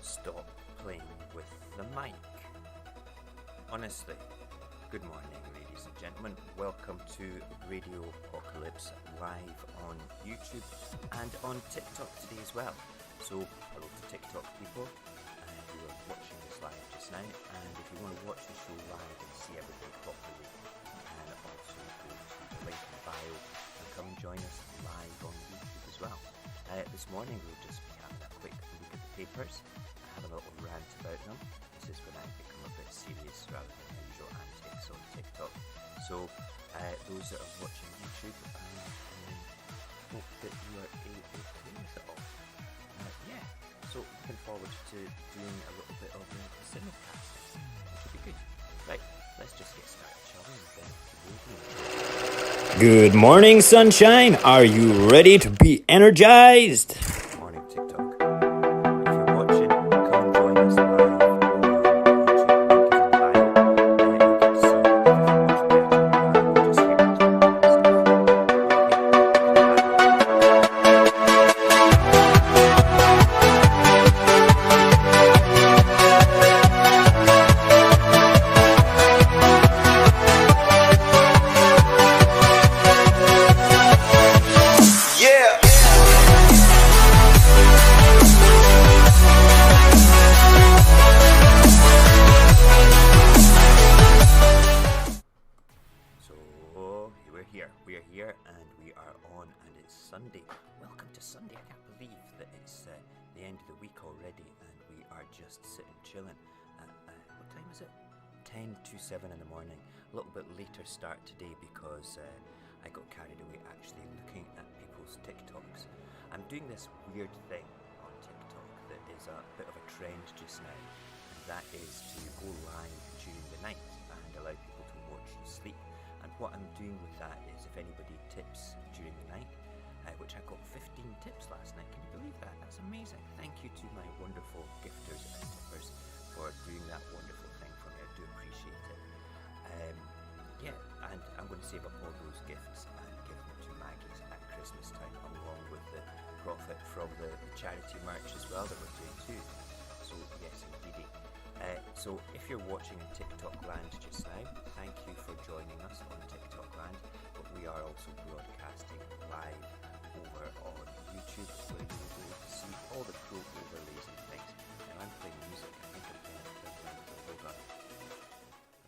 stop playing with the mic. Honestly, good morning, ladies and gentlemen. Welcome to Radio Apocalypse live on YouTube and on TikTok today as well. So, hello to TikTok people who are watching this live just now. And if you want to watch the show live and see everything properly, and also go to the link in the bio and come and join us live on YouTube as well. This morning we'll just be having a quick look at the papers, have a little rant about them. This is when I become a bit serious rather than my usual antics on TikTok. So those that are watching YouTube, hope that you are okay with it all. So looking forward to doing a little bit of the simulcast, which should be good. Right, let's just get started, shall we? Good morning, sunshine. Are you ready to be energized? Morning, TikTok. If you're watching, come and join us live on YouTube. We're here and we are on, and it's Sunday. Welcome to Sunday. I can't believe that it's the end of the week already and we are just sitting chilling at, what time is it? 10 to 7 in the morning. A little bit later start today because I got carried away actually looking at people's TikToks. I'm doing this weird thing on TikTok that is a bit of a trend just now, and that is to go live during the night and allow people to watch you sleep. And what I'm doing with that is, if anybody tips during the night, which I got 15 tips last night, can you believe that? That's amazing. Thank you to my wonderful gifters and tippers for doing that wonderful thing for me. I do appreciate it. And I'm going to save up all those gifts and give them to Maggie's at Christmas time, along with the profit from the charity merch as well that we're doing too. So yes, indeedy. So if you're watching in TikTok land just now, thank you for joining us on TikTok land, but we are also broadcasting live over on YouTube, where you will be able to see all the cool overlays and things. And I'm playing music. I think I'm playing a bit of hold on.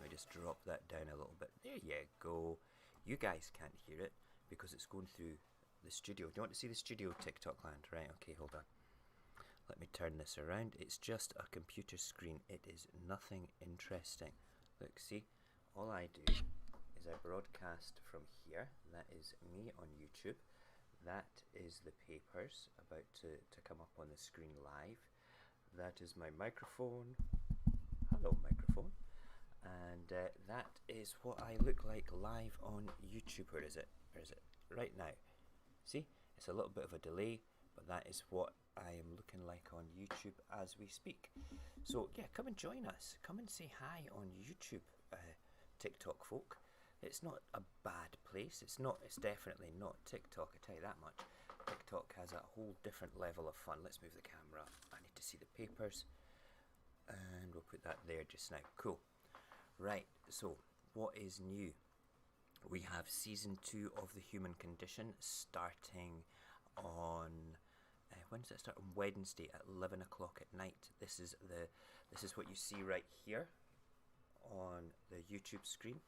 Let me just drop that down a little bit. There you go. You guys can't hear it because it's going through the studio. Do you want to see the studio, TikTok land? Right, okay, hold on. Let me turn this around. It's just a computer screen. It is nothing interesting. Look, see, all I do is I broadcast from here. That is me on YouTube. That is the papers about to come up on the screen live. That is my microphone. Hello, microphone. And that is what I look like live on YouTube. Where is it? Where is it? Right now. See, it's a little bit of a delay, but that is what I am looking like on YouTube as we speak. So yeah, come and join us. Come and say hi on YouTube, TikTok folk. It's not a bad place. It's definitely not TikTok, I tell you that much. TikTok has a whole different level of fun. Let's move the camera. I need to see the papers. And we'll put that there just now. Cool. Right, so what is new? We have season 2 of The Human Condition starting on when does it start? On Wednesday at 11 o'clock at night. This is what you see right here on the YouTube screen.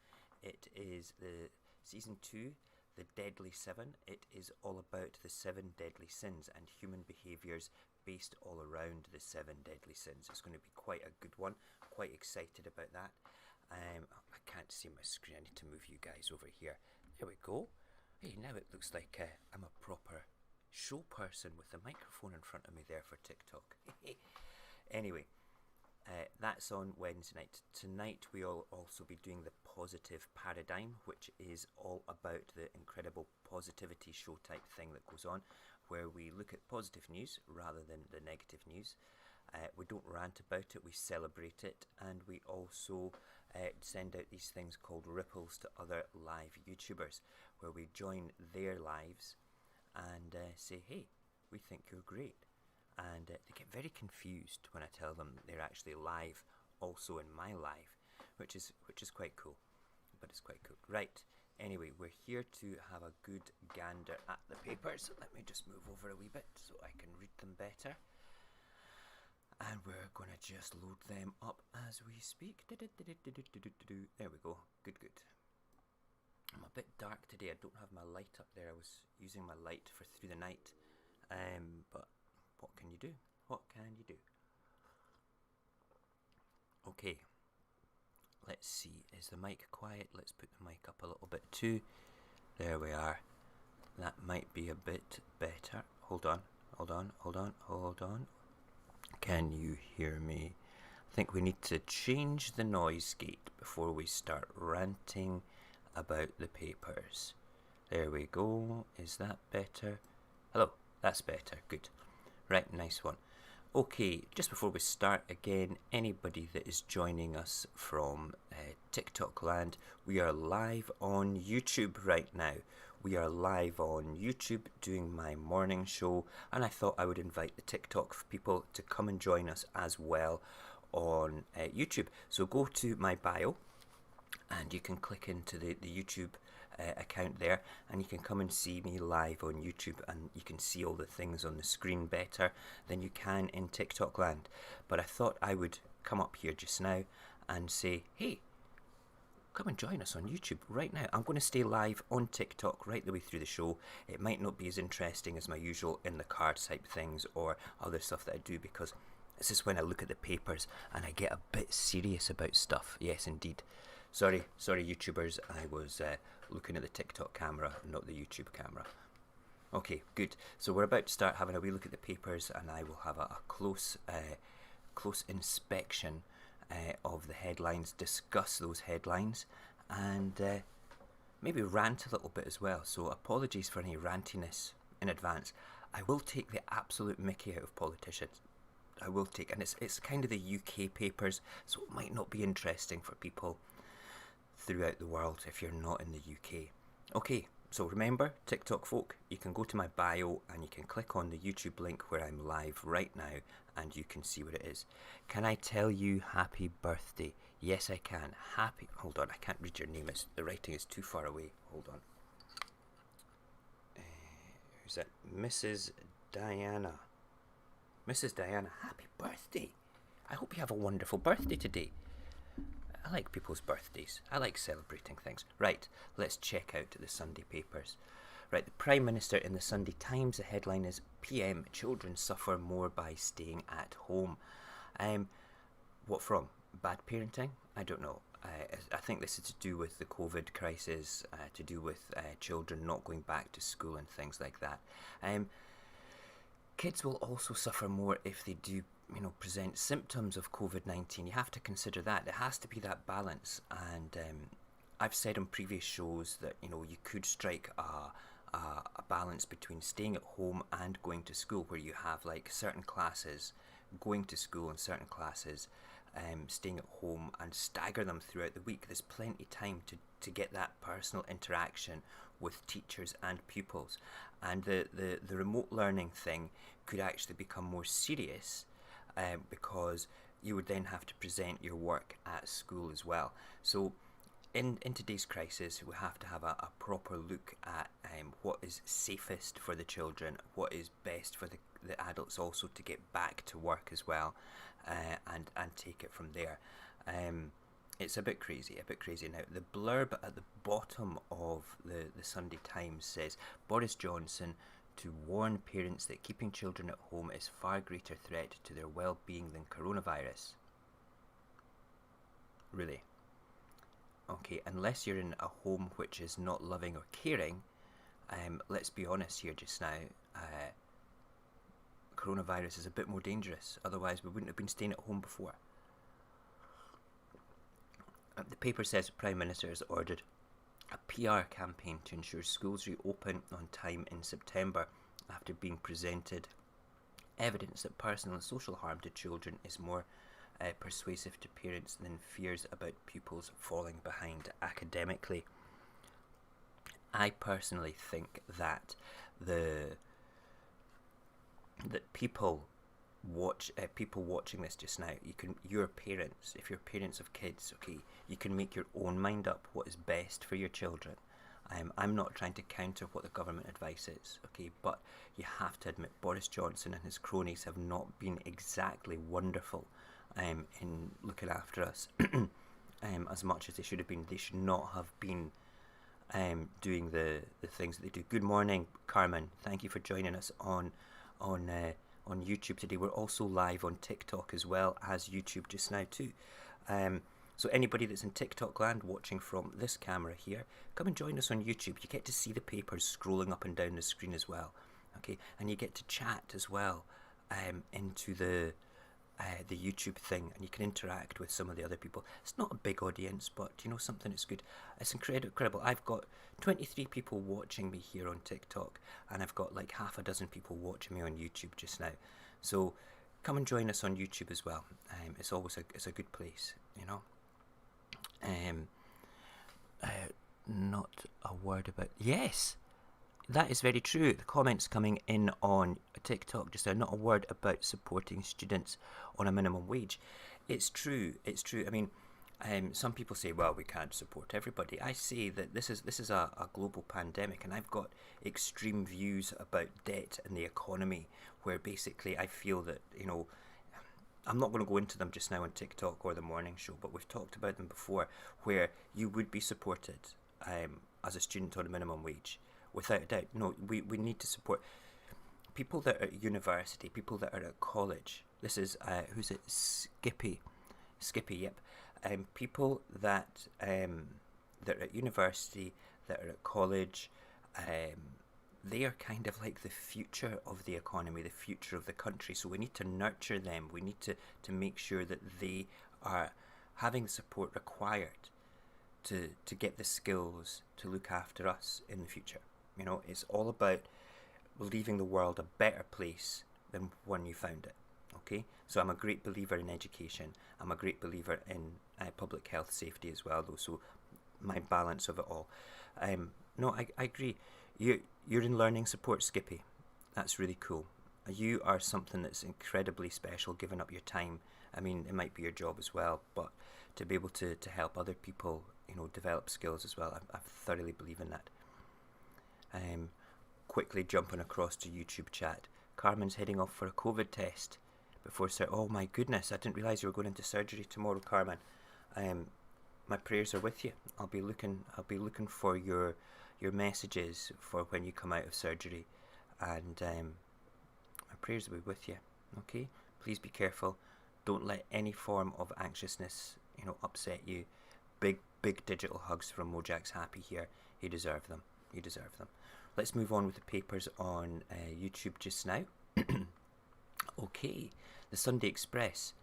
It is the season 2, The Deadly 7. It is all about the 7 deadly sins and human behaviours based all around the 7 deadly sins. It's going to be quite a good one. Quite excited about that. I can't see my screen. I need to move you guys over here. There we go. Hey, now it looks like I'm a proper show person with the microphone in front of me there for TikTok. Anyway, that's on Wednesday night. Tonight we'll also be doing the Positive Paradigm, which is all about the incredible positivity show type thing that goes on, where we look at positive news rather than the negative news. We don't rant about it, we celebrate it, and we also send out these things called ripples to other live YouTubers, where we join their lives and say, hey, we think you're great, and they get very confused when I tell them they're actually live, also in my live, which is quite cool. But it's quite cool. Right. Anyway, we're here to have a good gander at the papers. Let me just move over a wee bit so I can read them better. And we're going to just load them up as we speak. There we go. Good, good. I'm a bit dark today. I don't have my light up there. I was using my light for through the night. But what can you do? What can you do? Okay. Let's see. Is the mic quiet? Let's put the mic up a little bit too. There we are. That might be a bit better. Hold on. Hold on. Hold on. Hold on. Can you hear me? I think we need to change the noise gate before we start ranting about the papers. There we go. Is that better? Hello. That's better. Good. Right, nice one. Okay, just before we start again, anybody that is joining us from TikTok land, we are live on YouTube right now. We are live on YouTube doing my morning show, and I thought I would invite the TikTok people to come and join us as well on YouTube. So go to my bio and you can click into the YouTube account there, and you can come and see me live on YouTube, and you can see all the things on the screen better than you can in TikTok land. But I thought I would come up here just now and say, hey, come and join us on YouTube right now. I'm going to stay live on TikTok right the way through the show. It might not be as interesting as my usual in the card type things or other stuff that I do, because this is when I look at the papers and I get a bit serious about stuff. Yes, indeed. Sorry, YouTubers. I was looking at the TikTok camera, not the YouTube camera. Okay, good. So we're about to start having a wee look at the papers, and I will have a close inspection of the headlines, discuss those headlines, and maybe rant a little bit as well. So apologies for any rantiness in advance. I will take the absolute mickey out of politicians. I will take, and it's kind of the UK papers, so it might not be interesting for people throughout the world if you're not in the UK. Okay, so remember, TikTok folk, you can go to my bio and you can click on the YouTube link where I'm live right now, and you can see what it is. Can I tell you happy birthday? Yes, I can. Happy... Hold on, I can't read your name. The writing is too far away. Hold on. Who's that? Mrs. Diana. Mrs. Diana, happy birthday. I hope you have a wonderful birthday today. I like people's birthdays. I like celebrating things. Right, let's check out the Sunday papers. Right, the Prime Minister in the Sunday Times, the headline is PM, children suffer more by staying at home. What from? Bad parenting? I don't know. I think this is to do with the COVID crisis, to do with children not going back to school and things like that. Kids will also suffer more if they do, present symptoms of COVID-19. You have to consider that. There has to be that balance. And I've said on previous shows that, you could strike a balance between staying at home and going to school, where you have like certain classes going to school and certain classes staying at home, and stagger them throughout the week. There's plenty of time to get that personal interaction with teachers and pupils. And the remote learning thing could actually become more serious because you would then have to present your work at school as well. So in today's crisis, we have to have a proper look at what is safest for the children, what is best for the adults also to get back to work as well, and take it from there. It's a bit crazy now. The blurb at the bottom of the Sunday Times says, Boris Johnson to warn parents that keeping children at home is far greater threat to their well-being than coronavirus. Really? Okay, unless you're in a home which is not loving or caring, let's be honest here just now, coronavirus is a bit more dangerous. Otherwise we wouldn't have been staying at home before. The paper says the Prime Minister has ordered a PR campaign to ensure schools reopen on time in September, after being presented evidence that personal and social harm to children is more persuasive to parents than fears about pupils falling behind academically. I personally think that that people people watching this just now, your parents, if you're parents of kids, okay, you can make your own mind up what is best for your children. I'm not trying to counter what the government advice is, okay, but you have to admit Boris Johnson and his cronies have not been exactly wonderful in looking after us as much as they should have been. They should not have been doing the things that they do. Good morning, Carmen. Thank you for joining us on YouTube today. We're also live on TikTok as well as YouTube just now too. So anybody that's in TikTok land watching from this camera here, come and join us on YouTube. You get to see the papers scrolling up and down the screen as well, okay? And you get to chat as well into the YouTube thing, and you can interact with some of the other people. It's not a big audience, but you know, something that's good. It's incredible. I've got 23 people watching me here on TikTok, and I've got like half a dozen people watching me on YouTube just now. So come and join us on YouTube as well. It's always it's a good place, you know. Not a word about... Yes, that is very true. The comments coming in on TikTok just now, not a word about supporting students on a minimum wage. It's true, it's true. I mean, some people say, well, we can't support everybody. I say that this is a global pandemic, and I've got extreme views about debt and the economy, where basically I feel that, you know, I'm not going to go into them just now on TikTok or the morning show, but we've talked about them before, where you would be supported as a student on a minimum wage, without a doubt. No, we need to support people that are at university, people that are at college. This is, who's it? Skippy, yep. People that that are at university, that are at college, they are kind of like the future of the economy, the future of the country. So we need to nurture them. We need to make sure that they are having the support required to get the skills to look after us in the future. You know, it's all about leaving the world a better place than when you found it. Okay, so I'm a great believer in education. I'm a great believer in public health safety as well, though. So my balance of it all. No, I agree. You're in learning support, Skippy. That's really cool. You are something that's incredibly special, giving up your time. I mean, it might be your job as well, but to be able to help other people, you know, develop skills as well, I thoroughly believe in that. Quickly jumping across to YouTube chat. Carmen's heading off for a COVID test before oh my goodness, I didn't realise you were going into surgery tomorrow, Carmen. My prayers are with you. I'll be looking for your messages for when you come out of surgery, and my prayers will be with you. Okay, please be careful. Don't let any form of anxiousness, you know, upset you. Big digital hugs from Mojax Happy here. You deserve them. You deserve them. Let's move on with the papers on YouTube just now. Okay, the Sunday Express.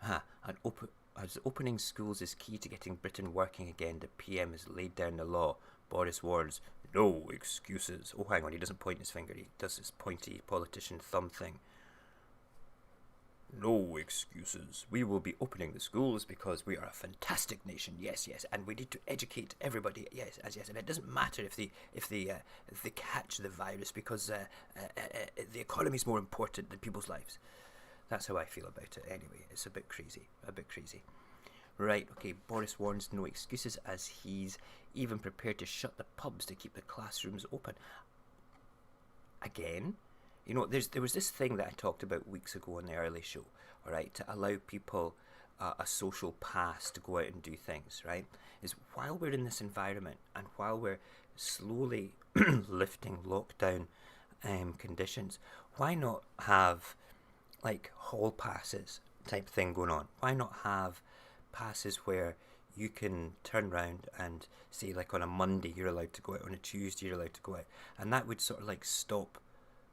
As opening schools is key to getting Britain working again, the PM has laid down the law. Boris warns, no excuses. Oh, hang on, he doesn't point his finger. He does this pointy politician thumb thing. No excuses. We will be opening the schools because we are a fantastic nation. Yes, and we need to educate everybody. Yes, and it doesn't matter if they catch the virus, because the economy is more important than people's lives. That's how I feel about it. Anyway, it's a bit crazy. Right, okay, Boris warns no excuses, as he's even prepared to shut the pubs to keep the classrooms open. Again, you know, there was this thing that I talked about weeks ago on the early show, all right, to allow people a social pass to go out and do things, right, is while we're in this environment and while we're slowly lifting lockdown conditions, why not have like hall passes type thing going on? Why not have passes where you can turn around and say, like, on a Monday you're allowed to go out, on a Tuesday you're allowed to go out, and that would sort of like stop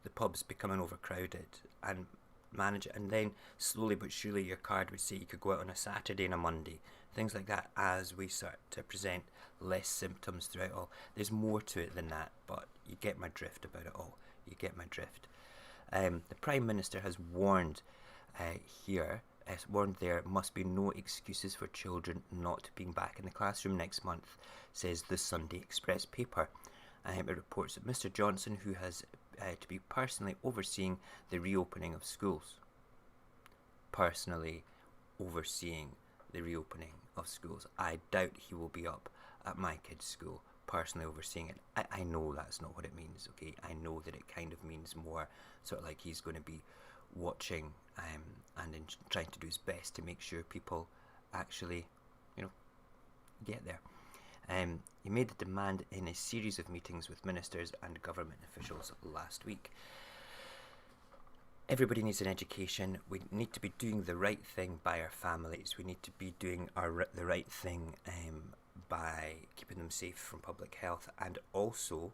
the pubs becoming overcrowded and manage it. And then slowly but surely your card would say you could go out on a Saturday and a Monday, things like that, as we start to present less symptoms throughout all. There's more to it than that, but you get my drift about it all. You get my drift. The Prime Minister has warned there must be no excuses for children not being back in the classroom next month, says the Sunday Express paper. It reports that Mr. Johnson, who has to be personally overseeing the reopening of schools. personally overseeing the reopening of schools. I doubt he will be up at my kid's school personally overseeing it. I know that's not what it means, okay? I know that it kind of means more sort of like he's going to be watching and trying to do his best to make sure people actually, get there. He made the demand in a series of meetings with ministers and government officials last week. Everybody needs an education. We need to be doing the right thing by our families. We need to be doing the right thing by keeping them safe from public health, and also,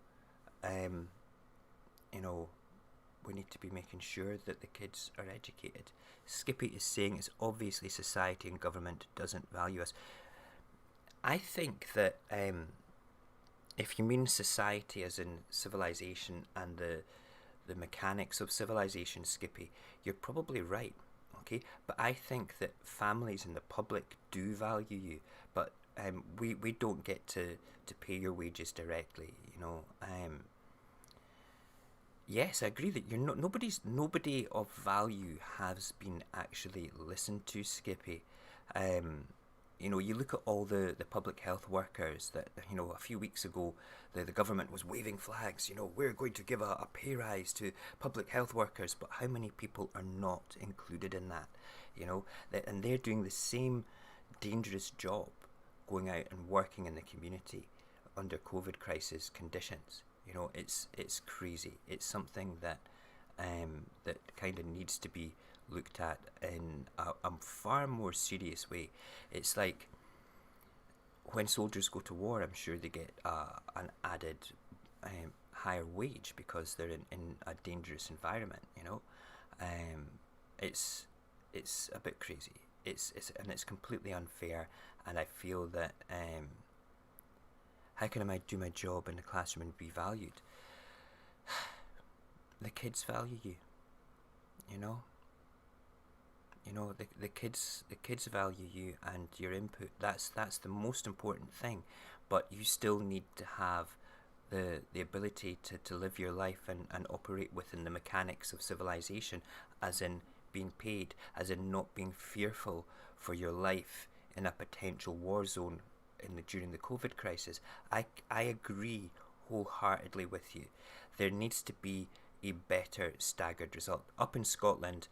we need to be making sure that the kids are educated. Skippy is saying it's obviously society and government doesn't value us. I think that if you mean society as in civilization and the mechanics of civilization, Skippy, you're probably right, okay? But I think that families and the public do value you, but we don't get to pay your wages directly, Yes, I agree that you're not. Nobody of value has been actually listened to, Skippy. You look at all the public health workers that, a few weeks ago, the government was waving flags, we're going to give a pay rise to public health workers, but how many people are not included in that, and they're doing the same dangerous job going out and working in the community under COVID crisis conditions. It's crazy. It's something that that kind of needs to be looked at in a far more serious way. It's like when soldiers go to war, I'm sure they get an added higher wage because they're in a dangerous environment. It's a bit crazy. It's completely unfair, and I feel that how can I do my job in the classroom and be valued? The kids value you. The kids value you and your input. That's the most important thing. But you still need to have the ability to live your life and operate within the mechanics of civilization, as in being paid, as in not being fearful for your life in a potential war zone during the COVID crisis. I agree wholeheartedly with you. There needs to be a better staggered result. Up in Scotland,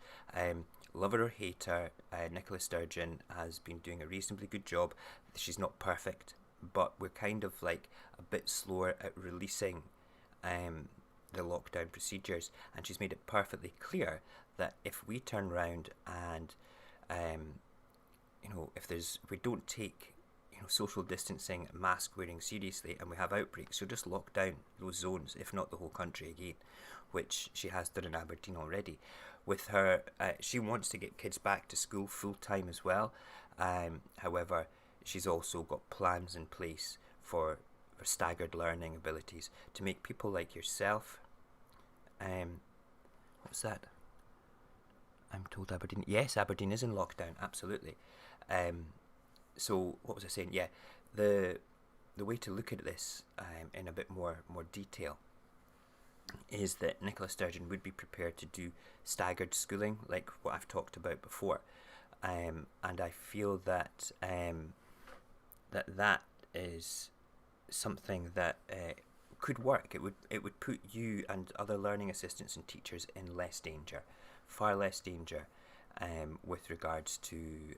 lover or hater, Nicola Sturgeon has been doing a reasonably good job. She's not perfect, but we're kind of like a bit slower at releasing the lockdown procedures, and she's made it perfectly clear that if we turn around and if we don't take social distancing, mask wearing seriously, and we have outbreaks, she'll just lock down those zones, if not the whole country again, which she has done in Aberdeen already. With her, she wants to get kids back to school full time as well. However, she's also got plans in place for staggered learning abilities to make people like yourself. What's that? I'm told Aberdeen. Yes, Aberdeen is in lockdown. Absolutely. So what was I saying? Yeah, the way to look at this in a bit more detail is that Nicola Sturgeon would be prepared to do staggered schooling, like what I've talked about before, and I feel that that is something that could work. It would put you and other learning assistants and teachers in less danger, far less danger, with regards to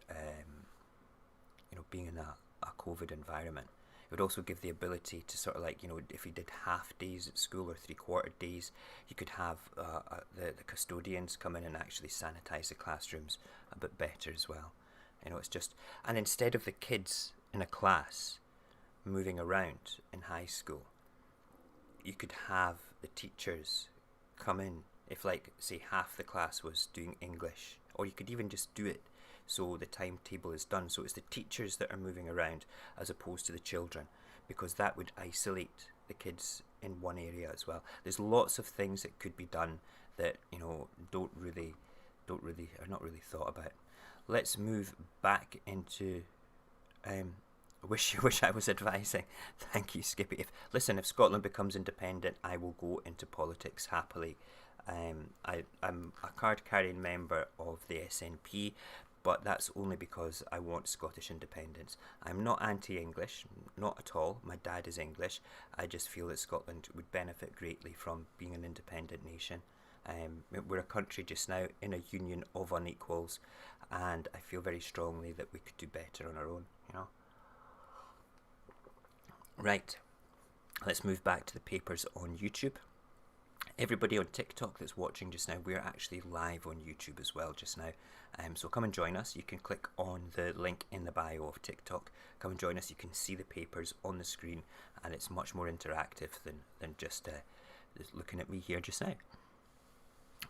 being in a COVID environment. It would also give the ability to sort of like, if you did half days at school or 3/4 days, you could have the custodians come in and actually sanitize the classrooms a bit better as well. It's just, and instead of the kids in a class moving around in high school, you could have the teachers come in. If, like, say half the class was doing English, or you could even just do it so the timetable is done, so it's the teachers that are moving around as opposed to the children, because that would isolate the kids in one area as well. There's lots of things that could be done that don't really are not really thought about. Let's move back into wish I was advising. Thank you, Skippy. If Scotland becomes independent, I will go into politics happily. I card-carrying member of the SNP, but that's only because I want Scottish independence. I'm not anti-English, not at all. My dad is English. I just feel that Scotland would benefit greatly from being an independent nation. We're a country just now in a union of unequals, and I feel very strongly that we could do better on our own, you know. Right, let's move back to the papers on YouTube. Everybody on TikTok that's watching just now, we're actually live on YouTube as well just now. So come and join us. You can click on the link in the bio of TikTok. Come and join us. You can see the papers on the screen, and it's much more interactive than just looking at me here just now.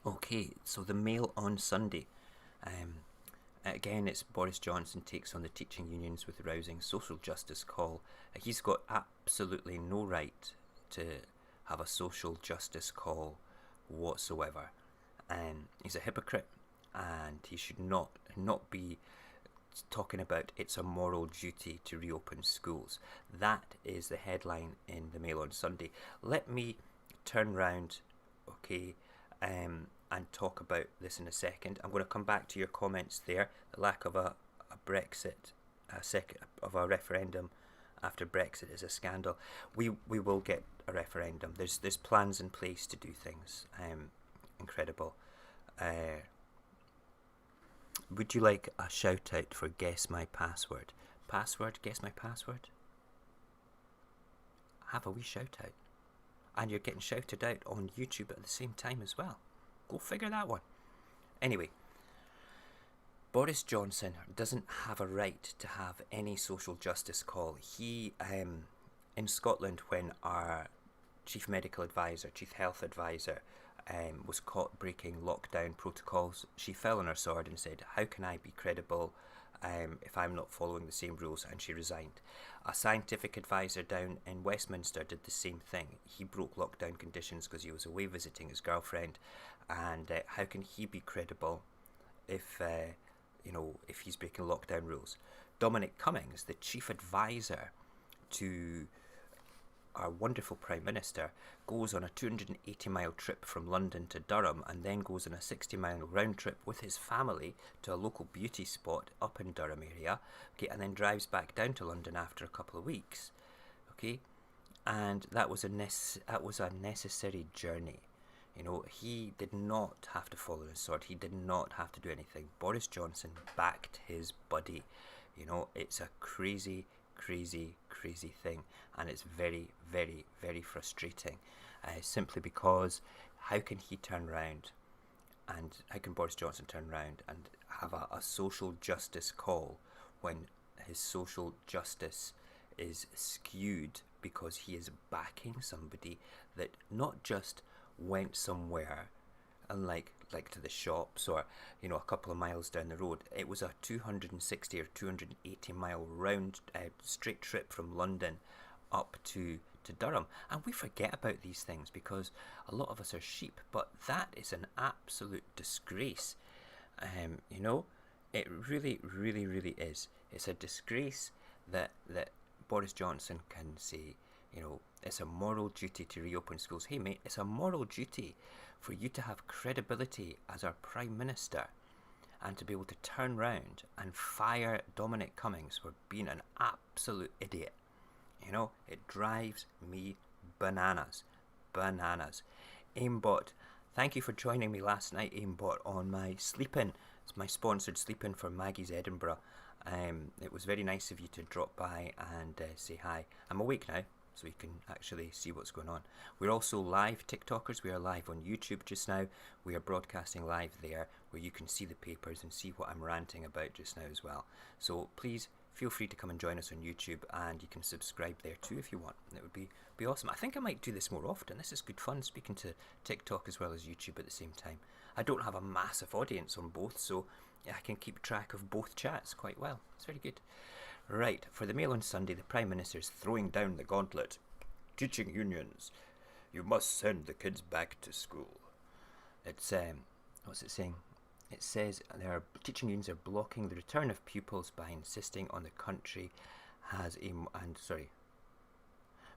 Okay, so the Mail on Sunday. Again, it's Boris Johnson takes on the teaching unions with rousing social justice call. He's got absolutely no right to have a social justice call whatsoever. He's a hypocrite, and he should not be talking about it's a moral duty to reopen schools. That is the headline in the Mail on Sunday. Let me turn round, okay, and talk about this in a second. I'm going to come back to your comments there. The lack of a Brexit, of a referendum after Brexit is a scandal. We will get a referendum. There's plans in place to do things. Incredible. Would you like a shout out for Guess My Password? Guess my password? Have a wee shout out. And you're getting shouted out on YouTube at the same time as well. Go figure that one. Anyway, Boris Johnson doesn't have a right to have any social justice call. He, in Scotland, when our chief medical advisor, chief health advisor, was caught breaking lockdown protocols, she fell on her sword and said, how can I be credible if I'm not following the same rules? And she resigned. A scientific advisor down in Westminster did the same thing. He broke lockdown conditions because he was away visiting his girlfriend, and how can he be credible if if he's breaking lockdown rules? Dominic Cummings, the chief advisor to our wonderful Prime Minister, goes on a 280-mile trip from London to Durham, and then goes on a 60-mile round trip with his family to a local beauty spot up in Durham area, okay, and then drives back down to London after a couple of weeks, okay, and that was a necessary journey. You know, he did not have to follow his sword. He did not have to do anything. Boris Johnson backed his buddy. You know, it's a crazy thing, and it's very, very, very frustrating, simply because how can he turn around, and how can Boris Johnson turn around and have a social justice call when his social justice is skewed because he is backing somebody that not just went somewhere and like to the shops or a couple of miles down the road. It was a 260 or 280 mile round straight trip from London up to Durham, and we forget about these things because a lot of us are sheep, but that is an absolute disgrace. It really is. It's a disgrace that Boris Johnson can say, it's a moral duty to reopen schools. Hey mate, it's a moral duty for you to have credibility as our Prime Minister and to be able to turn round and fire Dominic Cummings for being an absolute idiot. It drives me bananas. Aimbot, thank you for joining me last night, Aimbot, on my sleep-in. It's my sponsored sleep-in for Maggie's Edinburgh. It was very nice of you to drop by and say hi. I'm awake now, so you can actually see what's going on. We're also live TikTokers. We are live on YouTube just now. We are broadcasting live there, where you can see the papers and see what I'm ranting about just now as well. So please feel free to come and join us on YouTube, and you can subscribe there too if you want. It would be awesome. I think I might do this more often. This is good fun, speaking to TikTok as well as YouTube at the same time. I don't have a massive audience on both, so I can keep track of both chats quite well. It's very good. Right, for the Mail on Sunday, the Prime Minister's throwing down the gauntlet. Teaching unions, you must send the kids back to school. It's, what's it saying? It says teaching unions are blocking the return of pupils by insisting on the country has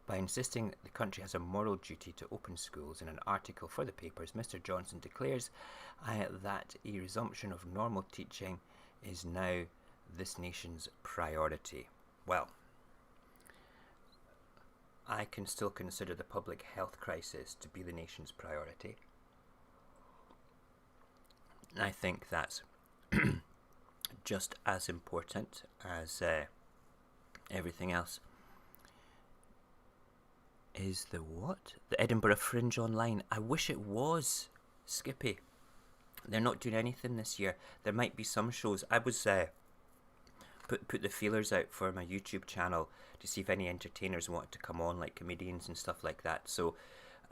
By insisting the country has a moral duty to open schools in an article for the papers, Mr. Johnson declares that a resumption of normal teaching is now this nation's priority. Well, I can still consider the public health crisis to be the nation's priority. I think that's just as important as everything else. Is the what? The Edinburgh Fringe online. I wish it was, Skippy. They're not doing anything this year. There might be some shows. I was put the feelers out for my YouTube channel to see if any entertainers wanted to come on, like comedians and stuff like that. So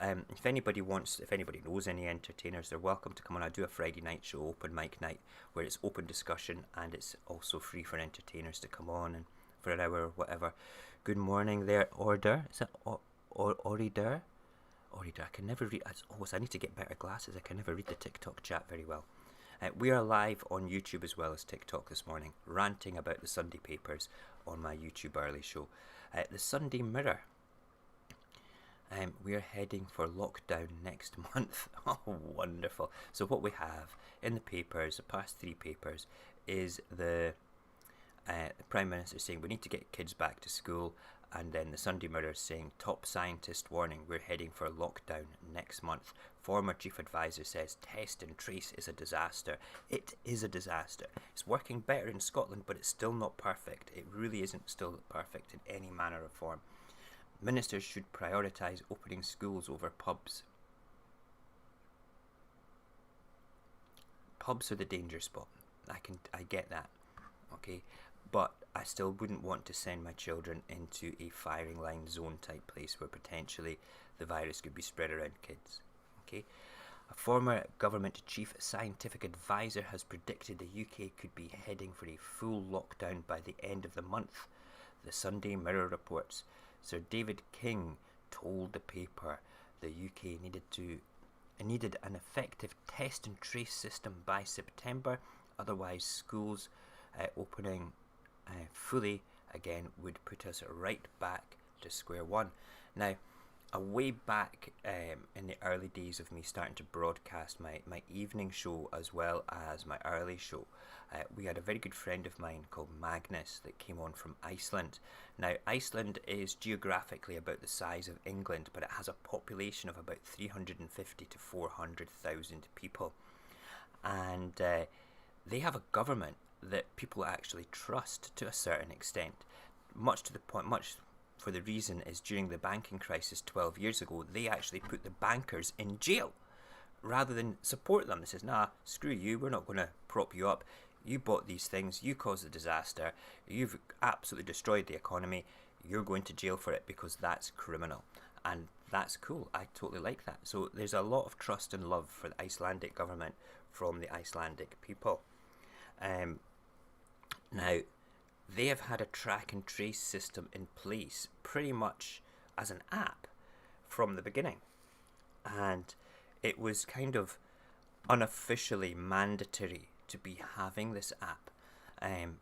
if anybody knows any entertainers, they're welcome to come on. I do a Friday night show, open mic night, where it's open discussion and it's also free for entertainers to come on and for an hour or whatever. Good morning there, Order. Is that Orider? Orider. I can never read. I need to get better glasses. I can never read the TikTok chat very well. We are live on YouTube as well as TikTok this morning, ranting about the Sunday papers on my YouTube early show. The Sunday Mirror. We are heading for lockdown next month. Oh, wonderful. So what we have in the papers, the past 3 papers, is the Prime Minister saying we need to get kids back to school, and then the Sunday Mirror saying top scientist warning we're heading for lockdown next month. Former chief advisor says test and trace is a disaster. It is a disaster. It's working better in Scotland, but it's still not perfect. It really isn't still perfect in any manner or form. Ministers should prioritise opening schools over pubs. Pubs are the danger spot. I get that. Okay, but I still wouldn't want to send my children into a firing line zone type place where potentially the virus could be spread around kids. Okay, a former government chief scientific advisor has predicted the UK could be heading for a full lockdown by the end of the month. The Sunday Mirror reports Sir David King told the paper the UK needed an effective test and trace system by September, otherwise schools opening fully again would put us right back to square one. Now, way back in the early days of me starting to broadcast my evening show as well as my early show, we had a very good friend of mine called Magnus that came on from Iceland. Now, Iceland is geographically about the size of England, but it has a population of about 350 to 400,000 people. And they have a government that people actually trust to a certain extent, much for the reason is during the banking crisis 12 years ago, they actually put the bankers in jail rather than support them. They says, nah, screw you, we're not going to prop you up. You bought these things, you caused the disaster, you've absolutely destroyed the economy, you're going to jail for it because that's criminal. And that's cool, I totally like that. So there's a lot of trust and love for the Icelandic government from the Icelandic people. Now, they have had a track and trace system in place pretty much as an app from the beginning. And it was kind of unofficially mandatory to be having this app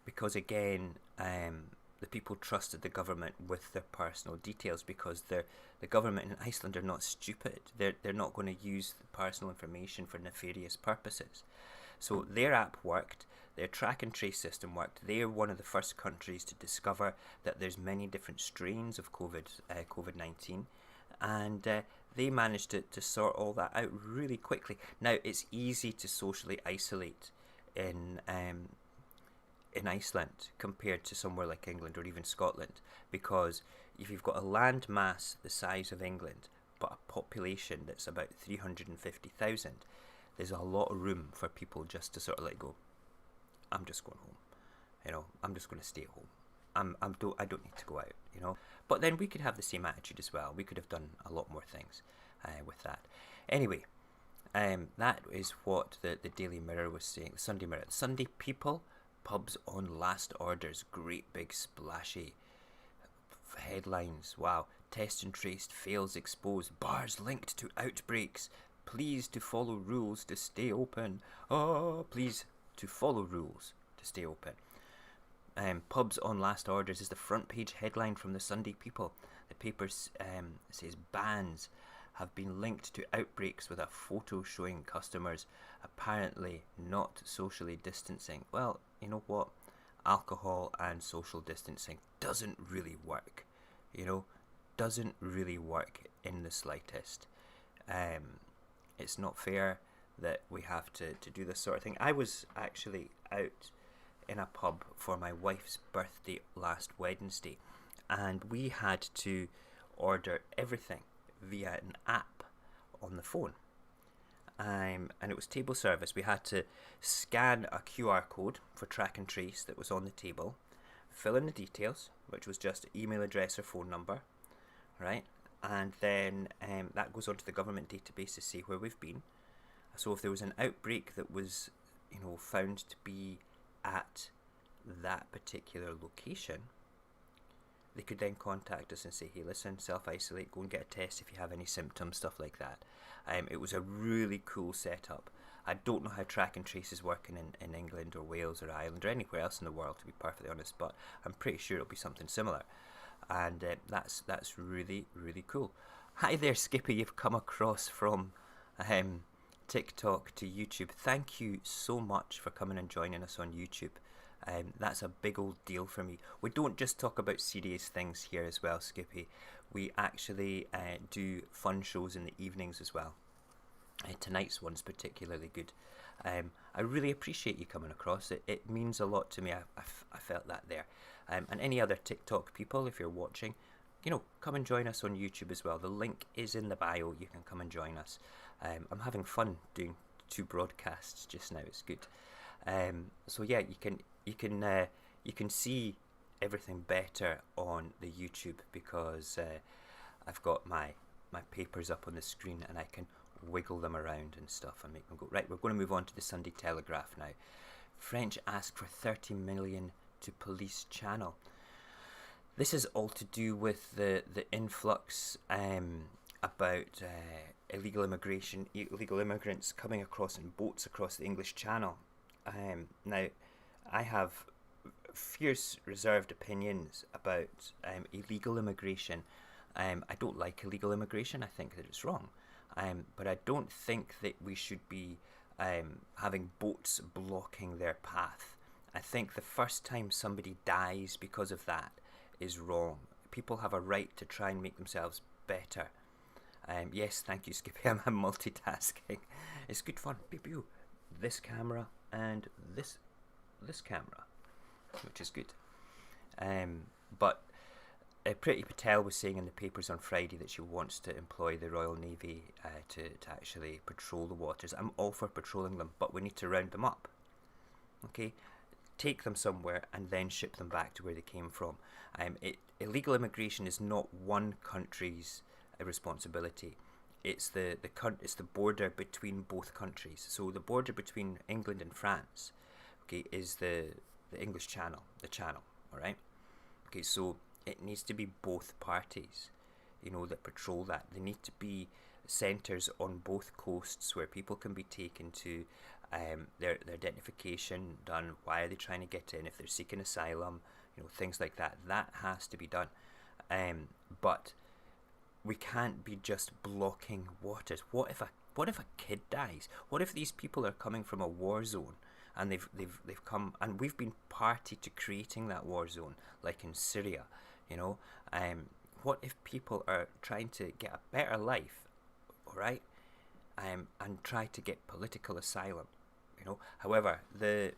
because, again, the people trusted the government with their personal details because the government in Iceland are not stupid. They're not going to use the personal information for nefarious purposes. So their app worked. Their track and trace system worked. They're one of the first countries to discover that there's many different strains of COVID-19, and they managed to sort all that out really quickly. Now, it's easy to socially isolate in Iceland compared to somewhere like England or even Scotland, because if you've got a land mass the size of England but a population that's about 350,000, there's a lot of room for people just to sort of like go, I'm just going home, I'm just going to stay at home. I don't need to go out, But then we could have the same attitude as well. We could have done a lot more things with that. Anyway, that is what the Daily Mirror was saying. The Sunday Mirror. The Sunday People, pubs on last orders. Great big splashy headlines. Wow. Test and traced fails exposed. Bars linked to outbreaks. Please to follow rules to stay open. Oh, please to follow rules to stay open. Pubs on last orders is the front page headline from the Sunday People. The paper says bans have been linked to outbreaks with a photo showing customers apparently not socially distancing. Well, you know what? Alcohol and social distancing doesn't really work. Doesn't really work in the slightest. It's not fair that we have to do this sort of thing. I was actually out in a pub for my wife's birthday last Wednesday, and we had to order everything via an app on the phone. And it was table service. We had to scan a QR code for track and trace that was on the table, fill in the details, which was just email address or phone number, right? And then that goes onto the government database to see where we've been. So if there was an outbreak that was, found to be at that particular location, they could then contact us and say, hey, listen, self-isolate, go and get a test if you have any symptoms, stuff like that. It was a really cool setup. I don't know how track and trace is working in England or Wales or Ireland or anywhere else in the world, to be perfectly honest, but I'm pretty sure it'll be something similar. And that's really, really cool. Hi there, Skippy. You've come across from TikTok to YouTube. Thank you so much for coming and joining us on YouTube. That's a big old deal for me. We don't just talk about serious things here as well, Skippy. We actually do fun shows in the evenings as well. Tonight's one's particularly good. I really appreciate you coming across. It means a lot to me. I felt that there. And any other TikTok people, if you're watching, come and join us on YouTube as well. The link is in the bio. You can come and join us. I'm having fun doing 2 broadcasts just now. It's good. So yeah, you can see everything better on the YouTube because I've got my papers up on the screen and I can wiggle them around and stuff and make them go. Right, we're going to move on to the Sunday Telegraph now. French ask for 30 million to police channel. This is all to do with the influx about illegal immigrants coming across in boats across the English Channel. Now, I have fierce reserved opinions about illegal immigration. I don't like illegal immigration. I think that it's wrong. But I don't think that we should be having boats blocking their path. I think the first time somebody dies because of that is wrong. People have a right to try and make themselves better. Yes, thank you, Skippy. I'm multitasking. It's good fun. This camera and this camera, which is good. But Priti Patel was saying in the papers on Friday that she wants to employ the Royal Navy to actually patrol the waters. I'm all for patrolling them, but we need to round them up. Okay, take them somewhere and then ship them back to where they came from. Illegal immigration is not one country's responsibility. It's the border between both countries. So the border between England and France, okay, is the English Channel, the Channel. All right. Okay, so it needs to be both parties, that patrol that. They need to be centres on both coasts where people can be taken to their identification done. Why are they trying to get in? If they're seeking asylum, things like that. That has to be done. But we can't be just blocking waters. What if a kid dies? What if these people are coming from a war zone and they've come and we've been party to creating that war zone, like in Syria? What if people are trying to get a better life, all right, and try to get political asylum? However, the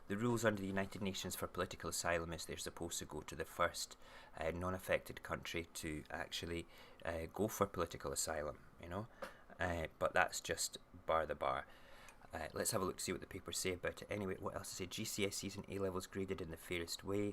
rules under the United Nations for political asylum is they're supposed to go to the first non-affected country to actually go for political asylum, but that's just bar the bar. Let's have a look, see what the papers say about it. Anyway, what else to say? GCSEs and A-levels graded in the fairest way.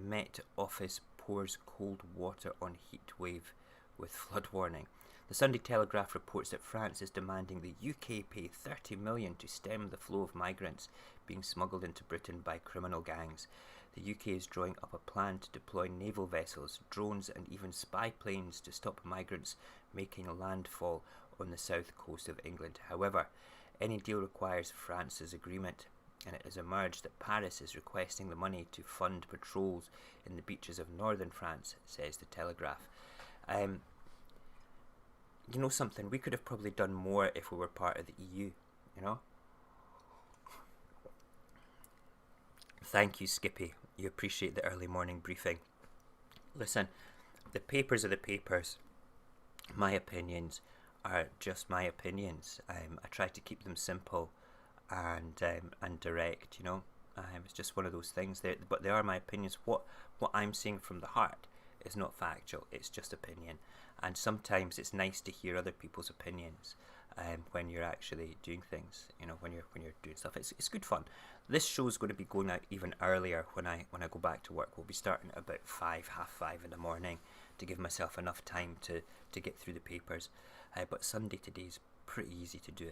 Met Office pours cold water on heat wave with flood warning. The Sunday Telegraph reports that France is demanding the UK pay 30 million to stem the flow of migrants being smuggled into Britain by criminal gangs. The UK is drawing up a plan to deploy naval vessels, drones and even spy planes to stop migrants making landfall on the south coast of England. However, any deal requires France's agreement, and it has emerged that Paris is requesting the money to fund patrols in the beaches of northern France, says the Telegraph. You know something, we could have probably done more if we were part of the EU, you know? Thank you, Skippy. You appreciate the early morning briefing. Listen, the papers are the papers. My opinions are just my opinions. I try to keep them simple and direct, you know? It's just one of those things. But they are my opinions. What I'm seeing from the heart is not factual. It's just opinion. And sometimes it's nice to hear other people's opinions when you're actually doing things. You know, when you're doing stuff. It's good fun. This show's going to be going out even earlier when I go back to work. We'll be starting at about 5:30 in the morning to give myself enough time to get through the papers. But Sunday today's pretty easy to do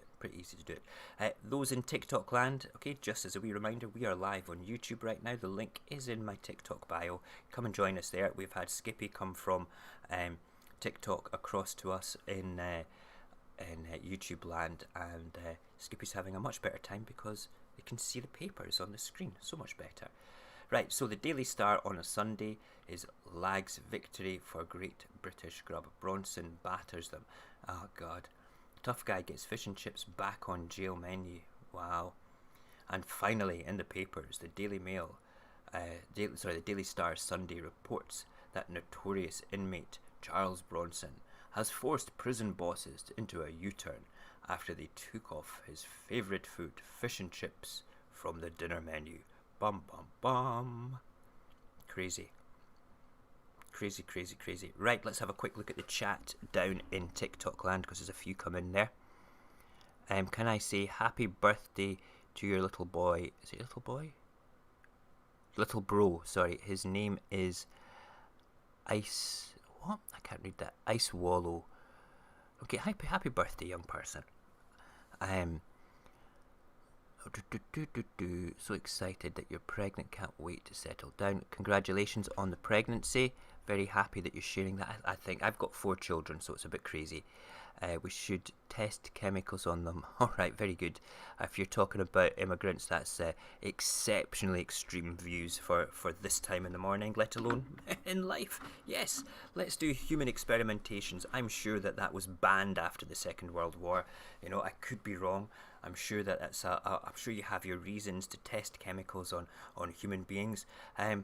it. Those in TikTok land, okay, just as a wee reminder, we are live on YouTube right now. The link is in my TikTok bio. Come and join us there. We've had Skippy come from TikTok across to us in YouTube land, and Skippy's having a much better time because they can see the papers on the screen. So much better. Right, so the Daily Star on a Sunday is Lag's victory for Great British Grub. Bronson batters them. Oh God. Tough guy gets fish and chips back on jail menu. Wow. And finally, in the papers, the Daily Mail, the Daily Star Sunday reports that notorious inmate Charles Bronson has forced prison bosses into a U-turn after they took off his favourite food, fish and chips, from the dinner menu. Bum bum bum. Crazy. Crazy. Right, let's have a quick look at the chat down in TikTok land because there's a few come in there. Can I say happy birthday to your little boy? Is it little boy? Little bro, sorry. His name is Ice... What? I can't read that. Ice Wallow. Okay, happy birthday, young person. So excited that you're pregnant. Can't wait to settle down. Congratulations on the pregnancy. Very happy that you're sharing that. I think I've got 4 children, so it's a bit crazy. We should test chemicals on them. Alright, very good. If you're talking about immigrants, that's exceptionally extreme views for this time in the morning, let alone in life. Yes, let's do human experimentations. I'm sure that was banned after the Second World War. You know, I could be wrong. I'm sure that that's I'm sure you have your reasons to test chemicals on human beings. You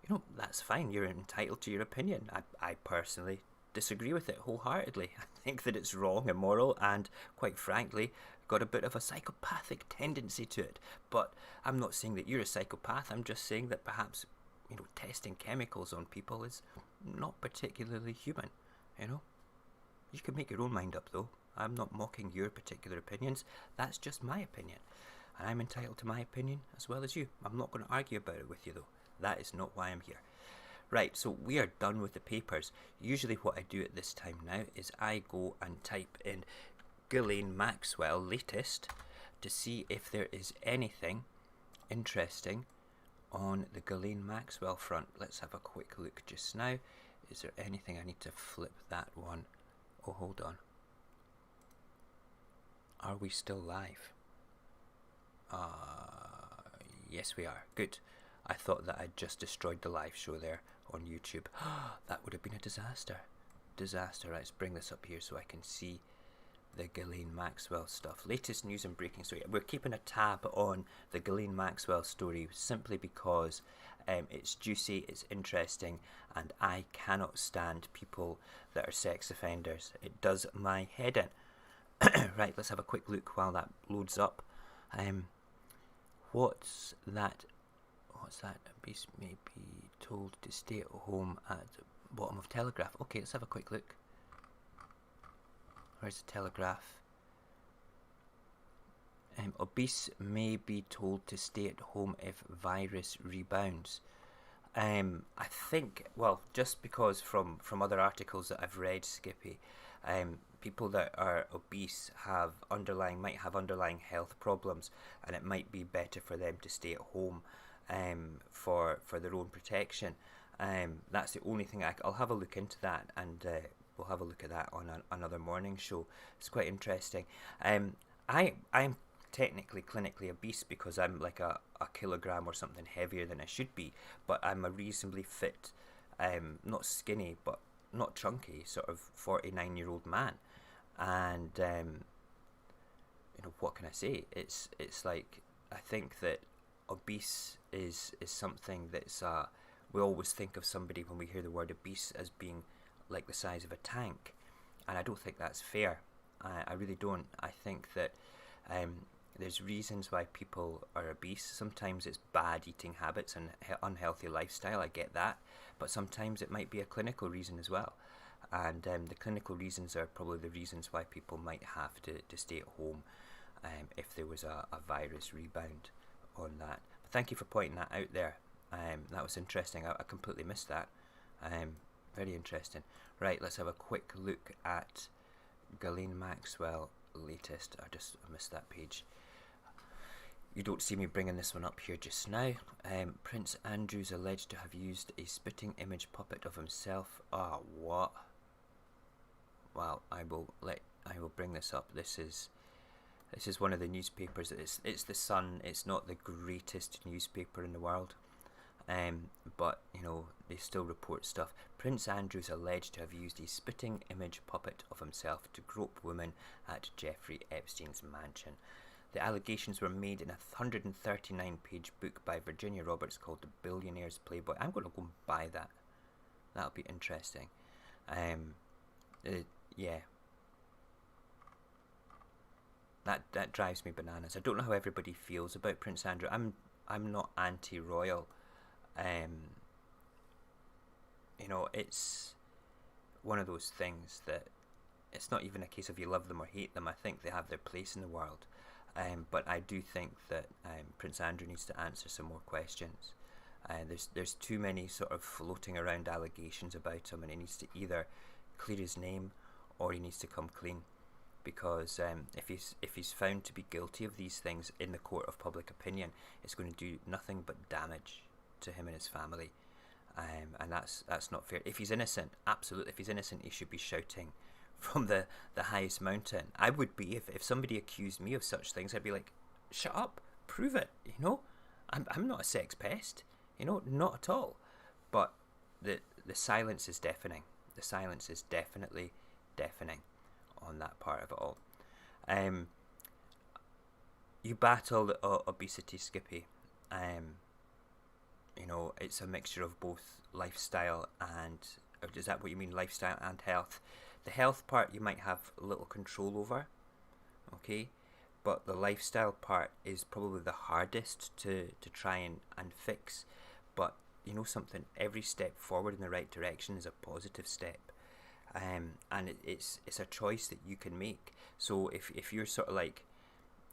know, that's fine. You're entitled to your opinion. I personally disagree with it wholeheartedly. I think that it's wrong, immoral, and quite frankly, got a bit of a psychopathic tendency to it. But I'm not saying that you're a psychopath. I'm just saying that perhaps, you know, testing chemicals on people is not particularly human. You know, you can make your own mind up though. I'm not mocking your particular opinions. That's just my opinion, and I'm entitled to my opinion as well as you. I'm not going to argue about it with you though. That is not why I'm here. Right, so we are done with the papers. Usually what I do at this time now is I go and type in Ghislaine Maxwell latest to see if there is anything interesting on the Ghislaine Maxwell front. Let's have a quick look just now. Is there anything? I need to flip that one. Oh, hold on. Are we still live? Yes we are. Good. I thought that I'd just destroyed the live show there on YouTube. That would have been a disaster. Right, let's bring this up here so I can see the Ghislaine Maxwell stuff. Latest news and breaking story. We're keeping a tab on the Ghislaine Maxwell story simply because it's juicy, it's interesting, and I cannot stand people that are sex offenders. It does my head in. Right, let's have a quick look while that loads up. What's that? A beast may be told to stay at home at the bottom of Telegraph. Okay, let's have a quick look. Where's the Telegraph? Obese may be told to stay at home if virus rebounds. I think, well, just because from other articles that I've read, Skippy, people that are obese might have underlying health problems, and it might be better for them to stay at home for their own protection. That's the only thing I'll have a look into that, and we'll have a look at that on another morning show. It's quite interesting. I'm technically clinically obese because I'm like a kilogram or something heavier than I should be, but I'm a reasonably fit, not skinny, but not chunky, sort of 49-year-old man, and what can I say? It's like, I think that obese is something that's we always think of somebody when we hear the word obese as being like the size of a tank, and I don't think that's fair. I really don't. I think that there's reasons why people are obese. Sometimes it's bad eating habits and unhealthy lifestyle, I get that, but sometimes it might be a clinical reason as well. And the clinical reasons are probably the reasons why people might have to stay at home if there was a virus rebound on that. But thank you for pointing that out there. That was interesting. I completely missed that. Very interesting. Right, let's have a quick look at Ghislaine Maxwell latest. I missed that page. You don't see me bringing this one up here just now. Prince Andrew's alleged to have used a spitting image puppet of himself. What? Well, I will bring this up. This is one of the newspapers. It's the Sun. It's not the greatest newspaper in the world, but they still report stuff. Prince Andrew's alleged to have used a spitting image puppet of himself to grope women at Jeffrey Epstein's mansion. The allegations were made in a 139-page book by Virginia Roberts called The Billionaire's Playboy. I'm going to go and buy that. That'll be interesting. Yeah. That drives me bananas. I don't know how everybody feels about Prince Andrew. I'm not anti-royal. It's one of those things that it's not even a case of you love them or hate them. I think they have their place in the world. But I do think that Prince Andrew needs to answer some more questions. There's too many sort of floating around allegations about him, and he needs to either clear his name or he needs to come clean. Because if he's found to be guilty of these things in the court of public opinion, it's going to do nothing but damage to him and his family, and that's not fair. If he's innocent, absolutely. If he's innocent, he should be shouting from the highest mountain. I would be if somebody accused me of such things. I'd be like, shut up, prove it. I'm not a sex pest. Not at all. But the silence is deafening. The silence is definitely deafening on that part of it all. You battle obesity, Skippy. It's a mixture of both lifestyle and, is that what you mean, lifestyle and health? The health part you might have little control over, okay, but the lifestyle part is probably the hardest to try and fix. But something, every step forward in the right direction is a positive step. And it's a choice that you can make. So if you're sort of like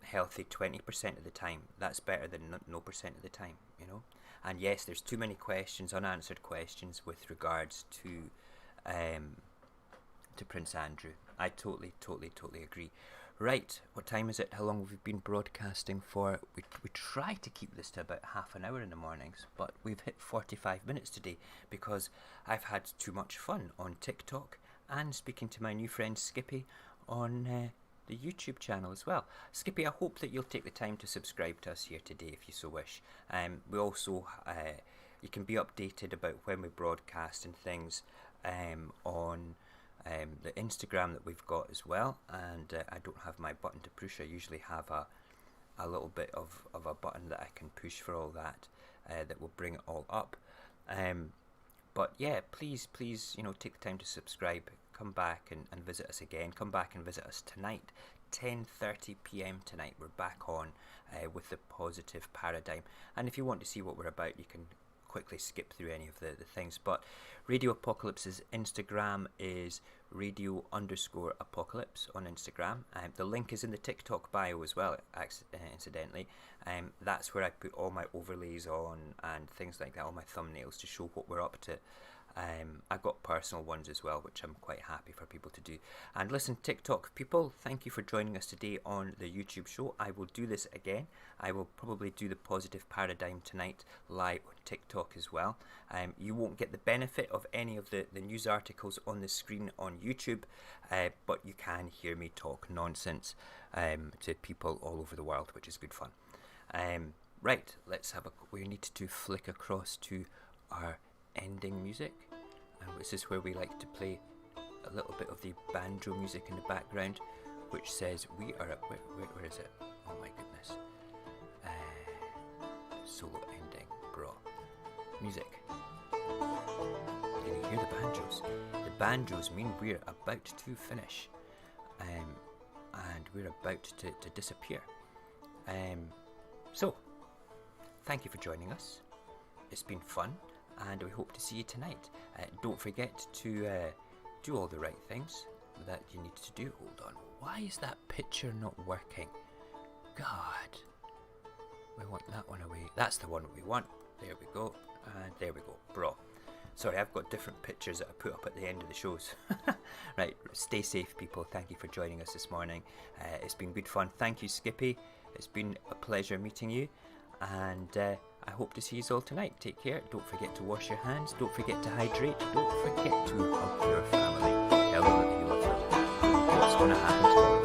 healthy 20% of the time, that's better than no percent of the time, And yes, there's too many questions, unanswered questions with regards to Prince Andrew. I totally agree. Right, what time is it? How long have we been broadcasting for? We try to keep this to about half an hour in the mornings, but we've hit 45 minutes today because I've had too much fun on TikTok and speaking to my new friend Skippy on the YouTube channel as well. Skippy, I hope that you'll take the time to subscribe to us here today if you so wish. We also, you can be updated about when we broadcast and things on the Instagram that we've got as well. And I don't have my button to push. I usually have a little bit of a button that I can push for all that, that will bring it all up. But yeah, please, take the time to subscribe. Come back and visit us again. Come back and visit us tonight, 10:30 p.m. tonight. We're back on with the positive paradigm. And if you want to see what we're about, you can quickly skip through any of the things. But Radio Apocalypse's Instagram is radio_apocalypse on Instagram. The link is in the TikTok bio as well, incidentally. That's where I put all my overlays on and things like that, all my thumbnails to show what we're up to. I've got personal ones as well, which I'm quite happy for people to do. And listen, TikTok people, thank you for joining us today on the YouTube show. I will do this again. I will probably do the positive paradigm tonight live on TikTok as well. You won't get the benefit of any of the news articles on the screen on YouTube, but you can hear me talk nonsense to people all over the world, which is good fun. Right, we need to flick across to our ending music, and this is where we like to play a little bit of the banjo music in the background, which says we are at, where is it? Oh my goodness. Solo ending, bro. Music. Can you hear the banjos? The banjos mean we're about to finish, and we're about to disappear. So, thank you for joining us. It's been fun, and we hope to see you tonight. Don't forget to do all the right things that you need to do. Hold on, why is that picture not working? God, we want that one away. That's the one we want. There we go, and there we go, bro. Sorry, I've got different pictures that I put up at the end of the shows. Right, stay safe, people. Thank you for joining us this morning. It's been good fun. Thank you, Skippy. It's been a pleasure meeting you, and I hope to see you all tonight. Take care. Don't forget to wash your hands. Don't forget to hydrate. Don't forget to hug your family. Tell them that you love them. What's going to happen tomorrow?